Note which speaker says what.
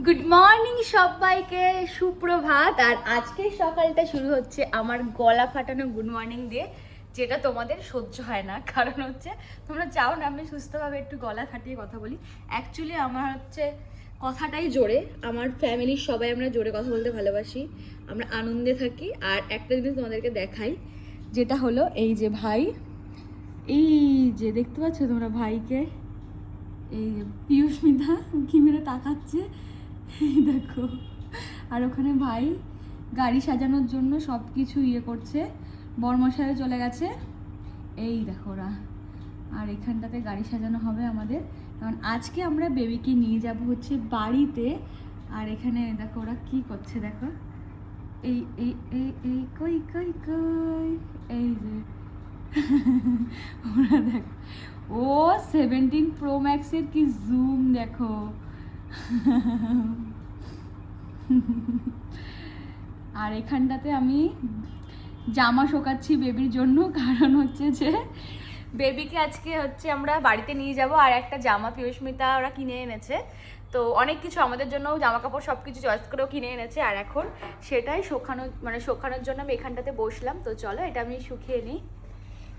Speaker 1: Good morning সবাইকে, সুপ্রভাত। আর আজকের সকালটা শুরু হচ্ছে আমার গলা ফাটানো গুড মর্নিং দিয়ে, যেটা তোমাদের সহ্য হয় না। কারণ হচ্ছে তোমরা চাও না আমি সুস্থভাবে একটু গলা ফাটিয়ে কথা বলি। অ্যাকচুয়ালি আমার হচ্ছে কথাটাই জোরে, আমার ফ্যামিলির সবাই আমরা জোরে কথা বলতে ভালোবাসি, আমরা আনন্দে থাকি। আর একটা জিনিস তোমাদেরকে দেখাই, যেটা হলো এই যে ভাই, এই যে দেখতে পাচ্ছ তোমরা ভাইকে, এই পিয়ুষ মিধা কি মেরে তাকাচ্ছে, এই দেখো। আর ওখানে ভাই গাড়ি সাজানোর জন্য সব কিছু ইয়ে করছে, বরমশাইও চলে গেছে, এই দেখো ওরা। আর এখানটাতে গাড়ি সাজানো হবে আমাদের, কারণ আজকে আমরা বেবিকে নিয়ে যাব হচ্ছে বাড়িতে। আর এখানে দেখো ওরা কি করছে, দেখো এই এই এই এই কই কই কই, এই যে ওরা দেখো, ও 17 প্রো ম্যাক্সের কি জুম দেখো। আর এখানটাতে আমি জামা শোকাচ্ছি বেবির জন্য, কারণ হচ্ছে যে বেবিকে আজকে হচ্ছে আমরা বাড়িতে নিয়ে যাব। আর একটা জামা পিয়ুষ্মিতা ওরা কিনে এনেছে, তো অনেক কিছু আমাদের জন্য জামা কাপড় সব কিছু চয়েস করেও কিনে এনেছে। আর এখন সেটাই শোকানোর জন্য আমি এখানটাতে বসলাম। তো চলো এটা আমি শুকিয়ে নিই।